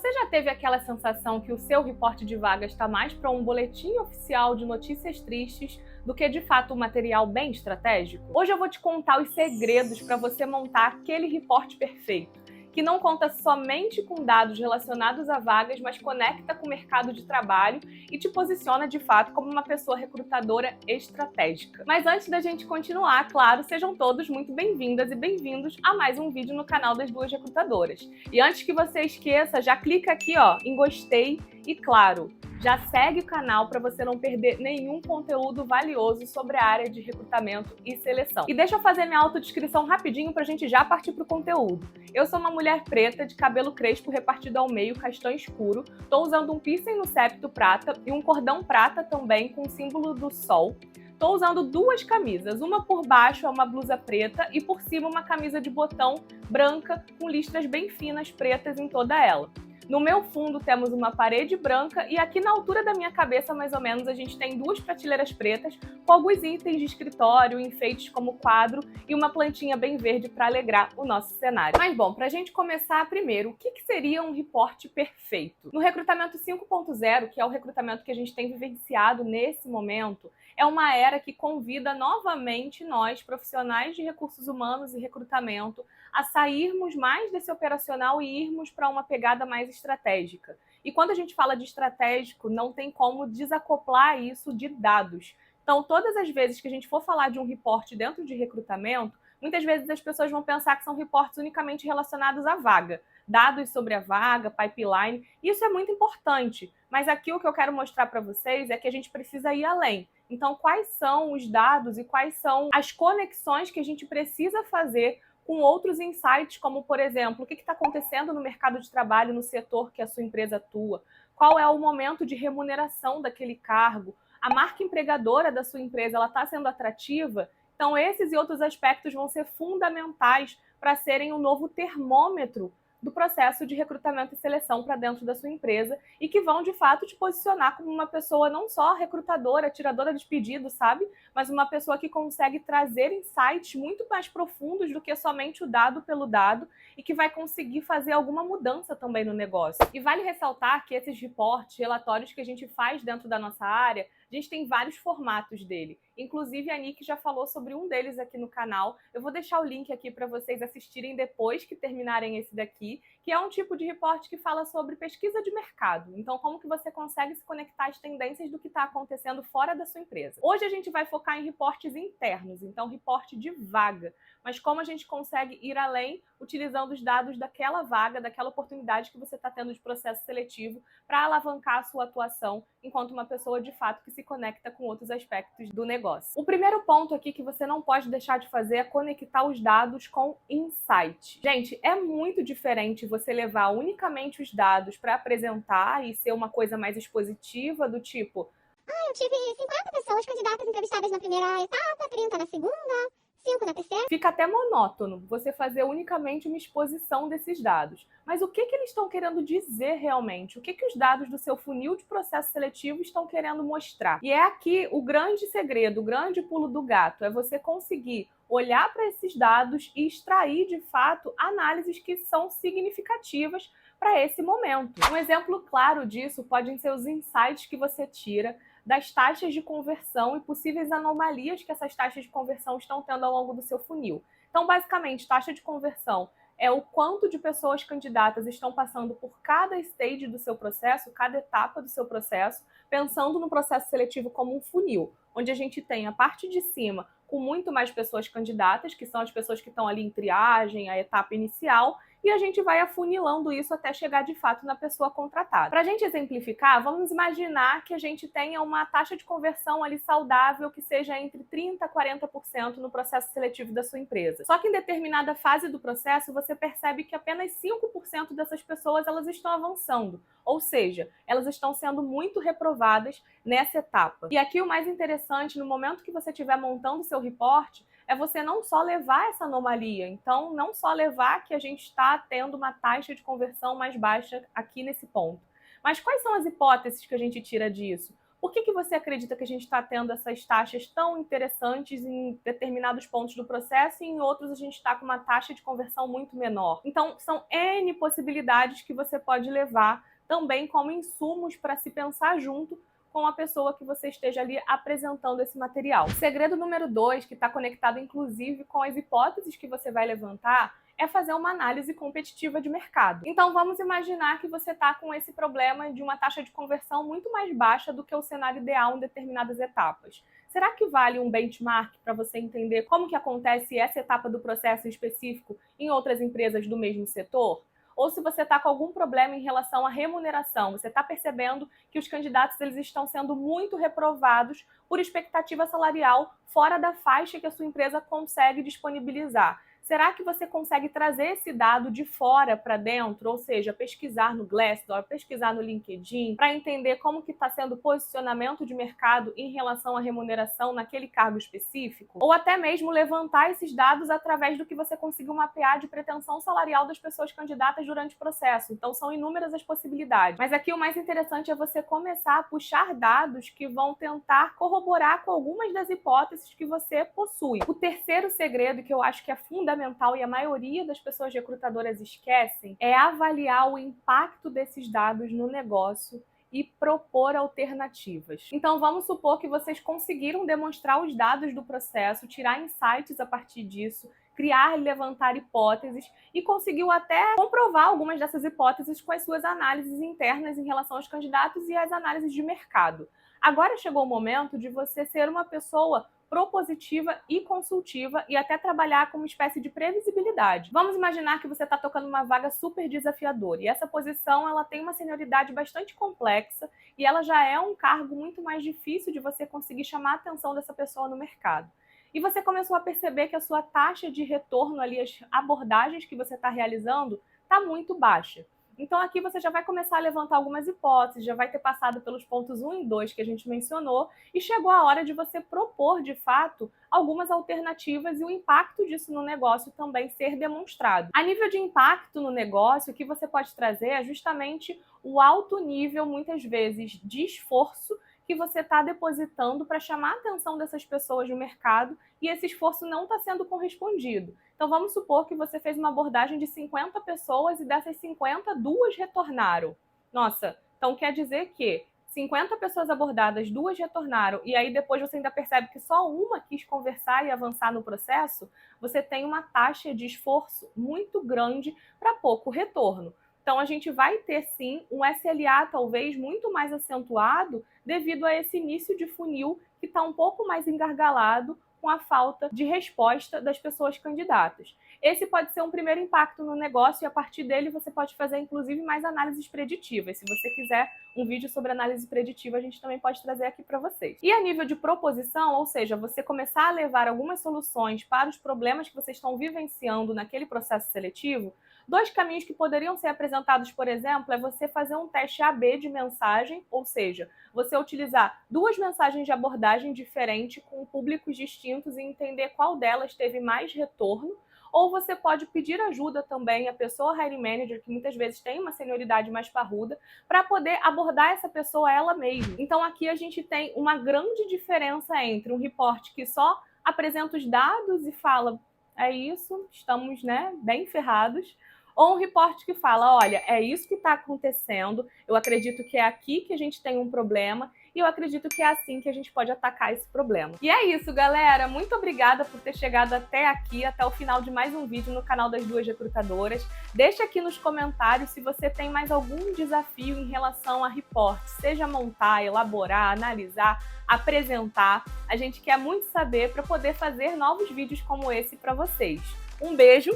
Você já teve aquela sensação que o seu reporte de vagas está mais para um boletim oficial de notícias tristes do que de fato um material bem estratégico? Hoje eu vou te contar os segredos para você montar aquele reporte perfeito, que não conta somente com dados relacionados a vagas, mas conecta com o mercado de trabalho e te posiciona de fato como uma pessoa recrutadora estratégica. Mas antes da gente continuar, claro, sejam todos muito bem-vindas e bem-vindos a mais um vídeo no canal das Duas Recrutadoras. E antes que você esqueça, já clica aqui em gostei e, claro, já segue o canal para você não perder nenhum conteúdo valioso sobre a área de recrutamento e seleção. E deixa eu fazer minha autodescrição rapidinho para a gente já partir para o conteúdo. Eu sou uma mulher preta, de cabelo crespo repartido ao meio, castanho escuro. Estou usando um piercing no septo prata e um cordão prata também com o símbolo do sol. Estou usando duas camisas, uma por baixo é uma blusa preta e por cima uma camisa de botão branca com listras bem finas pretas em toda ela. No meu fundo temos uma parede branca e aqui na altura da minha cabeça, mais ou menos, a gente tem duas prateleiras pretas com alguns itens de escritório, enfeites como quadro e uma plantinha bem verde para alegrar o nosso cenário. Mas bom, para a gente começar primeiro, o que seria um reporte perfeito? No recrutamento 5.0, que é o recrutamento que a gente tem vivenciado nesse momento, é uma era que convida novamente nós, profissionais de recursos humanos e recrutamento, a sairmos mais desse operacional e irmos para uma pegada mais estratégica. E quando a gente fala de estratégico, não tem como desacoplar isso de dados. Então, todas as vezes que a gente for falar de um reporte dentro de recrutamento, muitas vezes as pessoas vão pensar que são reportes unicamente relacionados à vaga. Dados sobre a vaga, pipeline, isso é muito importante. Mas aqui o que eu quero mostrar para vocês é que a gente precisa ir além. Então, quais são os dados e quais são as conexões que a gente precisa fazer com outros insights, como, por exemplo, o que está acontecendo no mercado de trabalho, no setor que a sua empresa atua, qual é o momento de remuneração daquele cargo, a marca empregadora da sua empresa ela está sendo atrativa? Então, esses e outros aspectos vão ser fundamentais para serem um novo termômetro do processo de recrutamento e seleção para dentro da sua empresa e que vão, de fato, te posicionar como uma pessoa não só recrutadora, tiradora de pedidos, sabe? Mas uma pessoa que consegue trazer insights muito mais profundos do que somente o dado pelo dado e que vai conseguir fazer alguma mudança também no negócio. E vale ressaltar que esses reportes, relatórios que a gente faz dentro da nossa área, a gente tem vários formatos dele. Inclusive, a Nick já falou sobre um deles aqui no canal. Eu vou deixar o link aqui para vocês assistirem depois que terminarem esse daqui, que é um tipo de reporte que fala sobre pesquisa de mercado. Então, como que você consegue se conectar às tendências do que está acontecendo fora da sua empresa. Hoje a gente vai focar em reportes internos, então reporte de vaga. Mas como a gente consegue ir além utilizando os dados daquela vaga, daquela oportunidade que você está tendo de processo seletivo para alavancar a sua atuação enquanto uma pessoa de fato que se conecta com outros aspectos do negócio. O primeiro ponto aqui que você não pode deixar de fazer é conectar os dados com insight. Gente, é muito diferente você levar unicamente os dados para apresentar e ser uma coisa mais expositiva do tipo: eu tive 50 pessoas candidatas entrevistadas na primeira etapa, 30 na segunda, 5 na terceira. Fica até monótono você fazer unicamente uma exposição desses dados. Mas o que eles estão querendo dizer realmente? O que os dados do seu funil de processo seletivo estão querendo mostrar? E é aqui o grande segredo, o grande pulo do gato, é você conseguir olhar para esses dados e extrair, de fato, análises que são significativas para esse momento. Um exemplo claro disso podem ser os insights que você tira das taxas de conversão e possíveis anomalias que essas taxas de conversão estão tendo ao longo do seu funil. Então, basicamente, taxa de conversão é o quanto de pessoas candidatas estão passando por cada stage do seu processo, cada etapa do seu processo, pensando no processo seletivo como um funil, onde a gente tem a parte de cima com muito mais pessoas candidatas, que são as pessoas que estão ali em triagem, a etapa inicial, e a gente vai afunilando isso até chegar de fato na pessoa contratada. Para a gente exemplificar, vamos imaginar que a gente tenha uma taxa de conversão ali saudável que seja entre 30% a 40% no processo seletivo da sua empresa. Só que em determinada fase do processo, você percebe que apenas 5% dessas pessoas elas estão avançando. Ou seja, elas estão sendo muito reprovadas nessa etapa. E aqui o mais interessante, no momento que você estiver montando o seu reporte, é você não só levar essa anomalia, então não só levar que a gente está tendo uma taxa de conversão mais baixa aqui nesse ponto. Mas quais são as hipóteses que a gente tira disso? Por que você acredita que a gente está tendo essas taxas tão interessantes em determinados pontos do processo e em outros a gente está com uma taxa de conversão muito menor? Então, são N possibilidades que você pode levar também como insumos para se pensar junto com a pessoa que você esteja ali apresentando esse material. O segredo número 2, que está conectado inclusive com as hipóteses que você vai levantar, é fazer uma análise competitiva de mercado. Então vamos imaginar que você está com esse problema de uma taxa de conversão muito mais baixa do que o cenário ideal em determinadas etapas. Será que vale um benchmark para você entender como que acontece essa etapa do processo específico em outras empresas do mesmo setor? Ou se você está com algum problema em relação à remuneração, você está percebendo que os candidatos eles estão sendo muito reprovados por expectativa salarial fora da faixa que a sua empresa consegue disponibilizar. Será que você consegue trazer esse dado de fora para dentro, ou seja, pesquisar no Glassdoor, pesquisar no LinkedIn, para entender como que está sendo o posicionamento de mercado em relação à remuneração naquele cargo específico? Ou até mesmo levantar esses dados através do que você conseguiu mapear de pretensão salarial das pessoas candidatas durante o processo. Então são inúmeras as possibilidades. Mas aqui o mais interessante é você começar a puxar dados que vão tentar corroborar com algumas das hipóteses que você possui. O terceiro segredo, que eu acho que é fundamental e a maioria das pessoas recrutadoras esquecem, é avaliar o impacto desses dados no negócio e propor alternativas. Então vamos supor que vocês conseguiram demonstrar os dados do processo, tirar insights a partir disso, criar e levantar hipóteses e conseguiu até comprovar algumas dessas hipóteses com as suas análises internas em relação aos candidatos e as análises de mercado. Agora chegou o momento de você ser uma pessoa propositiva e consultiva e até trabalhar com uma espécie de previsibilidade. Vamos imaginar que você está tocando uma vaga super desafiadora e essa posição ela tem uma senioridade bastante complexa e ela já é um cargo muito mais difícil de você conseguir chamar a atenção dessa pessoa no mercado. E você começou a perceber que a sua taxa de retorno ali, as abordagens que você está realizando, está muito baixa. Então aqui você já vai começar a levantar algumas hipóteses, já vai ter passado pelos pontos 1 e 2 que a gente mencionou e chegou a hora de você propor, de fato, algumas alternativas e o impacto disso no negócio também ser demonstrado. A nível de impacto no negócio, o que você pode trazer é justamente o alto nível, muitas vezes, de esforço que você está depositando para chamar a atenção dessas pessoas no mercado e esse esforço não está sendo correspondido. Então vamos supor que você fez uma abordagem de 50 pessoas e dessas 50, 2 retornaram. Nossa, então quer dizer que 50 pessoas abordadas, 2 retornaram, e aí depois você ainda percebe que só uma quis conversar e avançar no processo, você tem uma taxa de esforço muito grande para pouco retorno. Então, a gente vai ter, sim, um SLA talvez muito mais acentuado devido a esse início de funil que está um pouco mais engargalado com a falta de resposta das pessoas candidatas. Esse pode ser um primeiro impacto no negócio e a partir dele você pode fazer, inclusive, mais análises preditivas. Se você quiser um vídeo sobre análise preditiva, a gente também pode trazer aqui para vocês. E a nível de proposição, ou seja, você começar a levar algumas soluções para os problemas que vocês estão vivenciando naquele processo seletivo, 2 caminhos que poderiam ser apresentados, por exemplo, é você fazer um teste AB de mensagem, ou seja, você utilizar 2 mensagens de abordagem diferentes com públicos distintos e entender qual delas teve mais retorno, ou você pode pedir ajuda também à pessoa hiring manager, que muitas vezes tem uma senioridade mais parruda, para poder abordar essa pessoa ela mesma. Então aqui a gente tem uma grande diferença entre um report que só apresenta os dados e fala é isso, estamos bem ferrados, ou um report que fala, olha, é isso que está acontecendo, eu acredito que é aqui que a gente tem um problema e eu acredito que é assim que a gente pode atacar esse problema. E é isso, galera. Muito obrigada por ter chegado até aqui, até o final de mais um vídeo no canal das Duas Recrutadoras. Deixa aqui nos comentários se você tem mais algum desafio em relação a report, seja montar, elaborar, analisar, apresentar. A gente quer muito saber para poder fazer novos vídeos como esse para vocês. Um beijo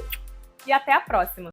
e até a próxima!